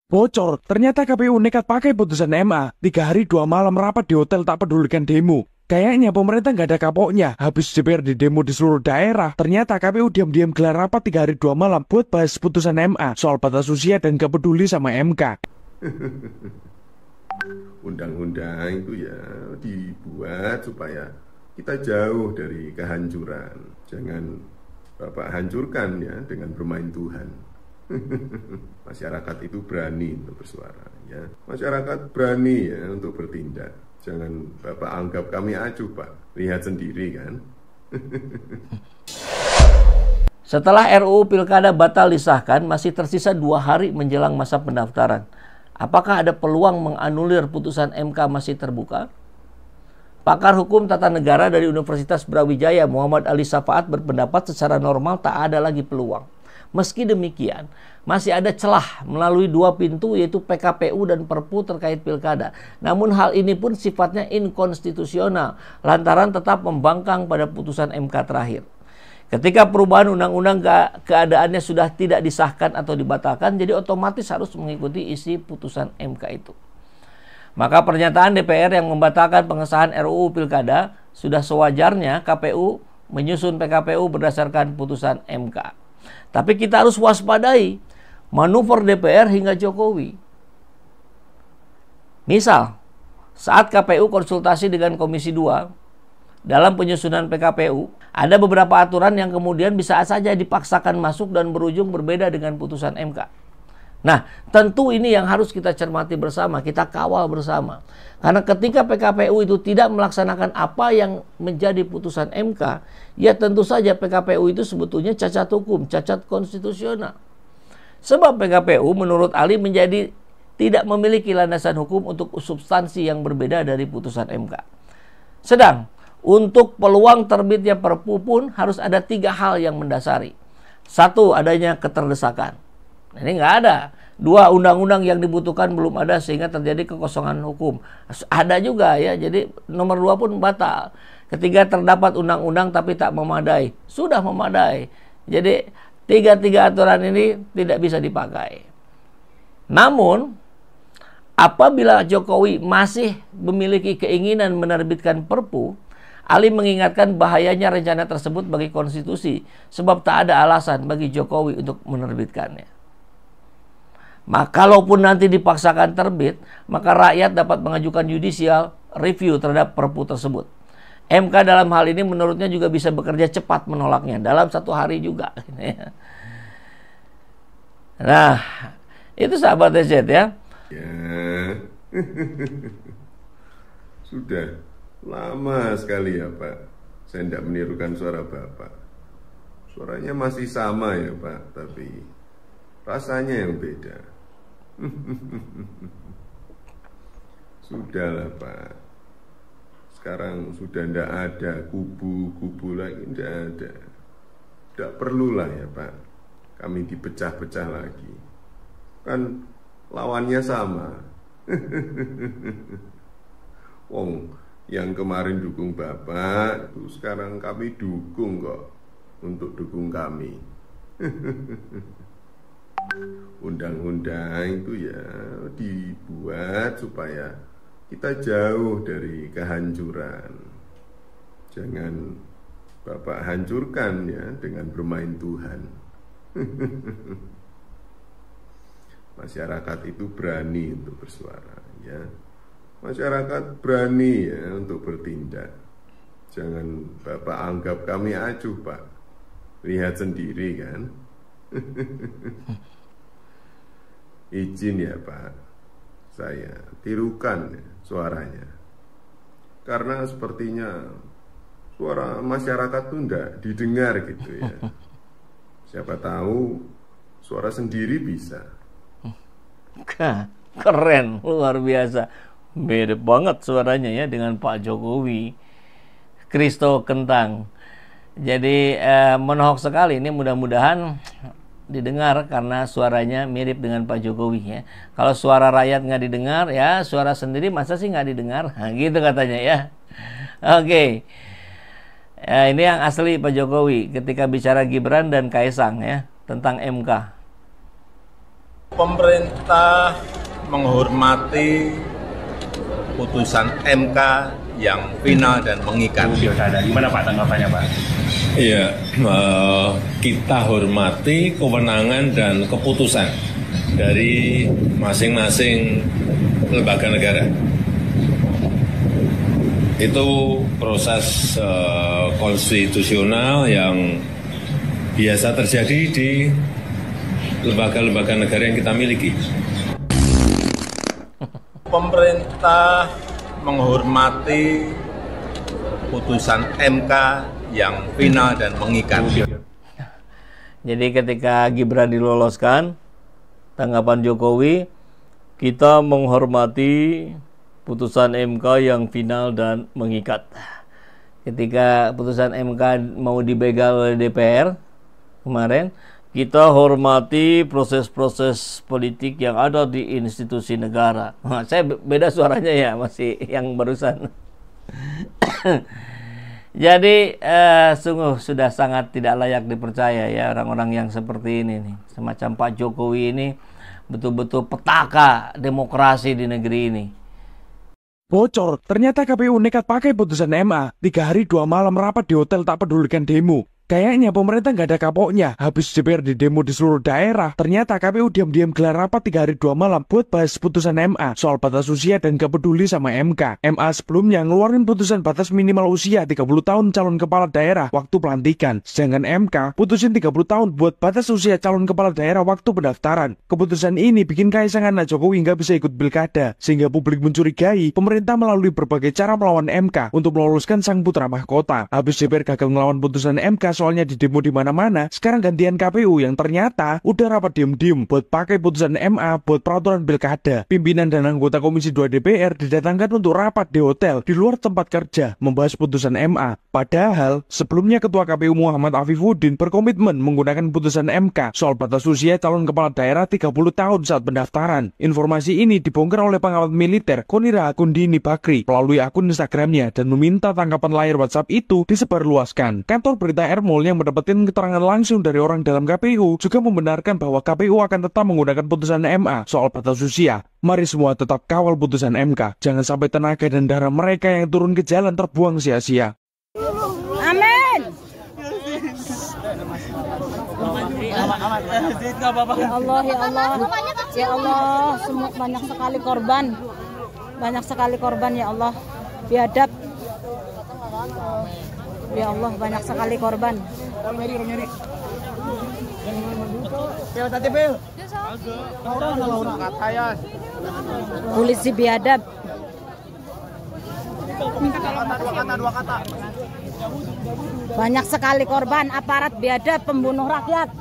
Bocor, ternyata KPU nekat pakai putusan MA. 3 hari 2 malam rapat di hotel tak pedulikan demo. Kayaknya pemerintah nggak ada kapoknya. Habis DPR di demo di seluruh daerah, ternyata KPU diam-diam gelar rapat 3 hari 2 malam buat bahas putusan MA soal batas usia dan gak peduli sama MK. Undang-undang itu ya dibuat supaya kita jauh dari kehancuran. Jangan Bapak hancurkan ya dengan bermain Tuhan. Masyarakat itu berani untuk bersuara ya. Masyarakat berani ya untuk bertindak. Jangan Bapak anggap kami acuh, Pak. Lihat sendiri kan. Setelah RUU Pilkada batal disahkan, masih tersisa 2 hari menjelang masa pendaftaran. Apakah ada peluang menganulir putusan MK masih terbuka? Pakar hukum tata negara dari Universitas Brawijaya, Muhammad Ali Safaat, berpendapat secara normal tak ada lagi peluang. Meski demikian, masih ada celah melalui 2 pintu, yaitu PKPU dan Perpu terkait pilkada. Namun hal ini pun sifatnya inkonstitusional, lantaran tetap membangkang pada putusan MK terakhir. Ketika perubahan undang-undang keadaannya sudah tidak disahkan atau dibatalkan, jadi otomatis harus mengikuti isi putusan MK itu. Maka pernyataan DPR yang membatalkan pengesahan RUU Pilkada sudah sewajarnya KPU menyusun PKPU berdasarkan putusan MK. Tapi kita harus waspadai manuver DPR hingga Jokowi. Misal, saat KPU konsultasi dengan Komisi 2 dalam penyusunan PKPU, ada beberapa aturan yang kemudian bisa saja dipaksakan masuk dan berujung berbeda dengan putusan MK. Nah, tentu ini yang harus kita cermati bersama, kita kawal bersama. Karena ketika PKPU itu tidak melaksanakan apa yang menjadi putusan MK, ya tentu saja PKPU itu sebetulnya cacat hukum, cacat konstitusional. Sebab PKPU menurut Ali menjadi tidak memiliki landasan hukum untuk substansi yang berbeda dari putusan MK. Sedang, untuk peluang terbitnya Perpu pun harus ada 3 hal yang mendasari. 1, adanya keterdesakan. Ini nggak ada. 2, undang-undang yang dibutuhkan belum ada sehingga terjadi kekosongan hukum. Ada juga ya, jadi nomor 2 pun batal. 3, terdapat undang-undang tapi tak memadai. Sudah memadai. Jadi 3 aturan ini tidak bisa dipakai. Namun, apabila Jokowi masih memiliki keinginan menerbitkan Perpu, Ali mengingatkan bahayanya rencana tersebut bagi konstitusi, sebab tak ada alasan bagi Jokowi untuk menerbitkannya. Maka kalaupun nanti dipaksakan terbit, maka rakyat dapat mengajukan judicial review terhadap Perpu tersebut. MK dalam hal ini menurutnya juga bisa bekerja cepat menolaknya dalam 1 hari juga. Nah, itu sahabat TZ ya. Ya. Sudah lama sekali ya Pak. Saya tidak menirukan suara Bapak. Suaranya masih sama ya Pak, tapi rasanya yang beda. Sudahlah Pak. Sekarang sudah tidak ada kubu-kubu lagi, tidak ada. Tidak perlulah ya Pak, kami dipecah-pecah lagi. Kan lawannya sama. Wong yang kemarin dukung Bapak, itu sekarang kami dukung kok untuk dukung kami. Undang-undang itu ya dibuat supaya kita jauh dari kehancuran. Jangan Bapak hancurkan ya dengan bermain Tuhan. Masyarakat itu berani untuk bersuara ya. Masyarakat berani ya untuk bertindak. Jangan Bapak anggap kami acuh, Pak. Lihat sendiri kan. Izin ya Pak, saya tirukan suaranya. Karena sepertinya suara masyarakat tuh enggak didengar gitu ya. Siapa tahu suara sendiri bisa. Keren, luar biasa. Beda banget suaranya ya dengan Pak Jokowi. Kristo kentang. Jadi menohok sekali ini, mudah-mudahan didengar karena suaranya mirip dengan Pak Jokowi ya. Kalau suara rakyat nggak didengar ya, suara sendiri masa sih nggak didengar? Nah, gitu katanya ya. Oke. Ini yang asli Pak Jokowi ketika bicara Gibran dan Kaisang ya tentang MK. Pemerintah menghormati putusan MK yang final dan mengikat. Gimana Pak tanggapannya Pak? Iya, kita hormati kewenangan dan keputusan dari masing-masing lembaga negara. Itu proses konstitusional yang biasa terjadi di lembaga-lembaga negara yang kita miliki. Pemerintah menghormati putusan MK yang final dan mengikat. Jadi ketika Gibran diloloskan, tanggapan Jokowi, kita menghormati putusan MK yang final dan mengikat. Ketika putusan MK mau dibegal oleh DPR kemarin, kita hormati proses-proses politik yang ada di institusi negara. Nah, saya beda suaranya ya, masih yang barusan. Jadi sungguh sudah sangat tidak layak dipercaya ya orang-orang yang seperti ini nih. Semacam Pak Jokowi ini betul-betul petaka demokrasi di negeri ini. Bocor, ternyata KPU nekat pakai putusan MA. 3 hari 2 malam rapat di hotel tak pedulikan demo. Kayaknya pemerintah nggak ada kapoknya. Habis DPR di demo di seluruh daerah, ternyata KPU diam-diam gelar rapat 3 hari 2 malam buat bahas putusan MA soal batas usia dan gak peduli sama MK. MA sebelumnya ngeluarin putusan batas minimal usia 30 tahun calon kepala daerah waktu pelantikan. Sedangkan MK putusin 30 tahun buat batas usia calon kepala daerah waktu pendaftaran. Keputusan ini bikin Kaisang anak Jokowi nggak bisa ikut pilkada, sehingga publik mencurigai pemerintah melalui berbagai cara melawan MK untuk meloloskan sang putra mahkota. Habis DPR gagal melawan putusan MK soalnya di demo di mana-mana, sekarang gantian KPU yang ternyata udah rapat diem-diem buat pakai putusan MA buat peraturan pilkada. Pimpinan dan anggota Komisi 2 DPR didatangkan untuk rapat di hotel di luar tempat kerja membahas putusan MA. Padahal sebelumnya Ketua KPU Muhammad Afifuddin berkomitmen menggunakan putusan MK soal batas usia calon kepala daerah 30 tahun saat pendaftaran. Informasi ini dibongkar oleh pengawat militer Konira Kundini Bakri melalui akun Instagramnya dan meminta tangkapan layar WhatsApp itu disebarluaskan. Kantor berita Mall yang mendapatkan keterangan langsung dari orang dalam KPU juga membenarkan bahwa KPU akan tetap menggunakan putusan MA soal batas usia. Mari semua tetap kawal putusan MK. Jangan sampai tenaga dan darah mereka yang turun ke jalan terbuang sia-sia. Amin. Ya Allah, ya Allah, ya Allah, semua banyak sekali korban, ya Allah, biadab. Ya Allah, banyak sekali korban. Polisi biadab. Banyak sekali korban, aparat biadab, pembunuh rakyat.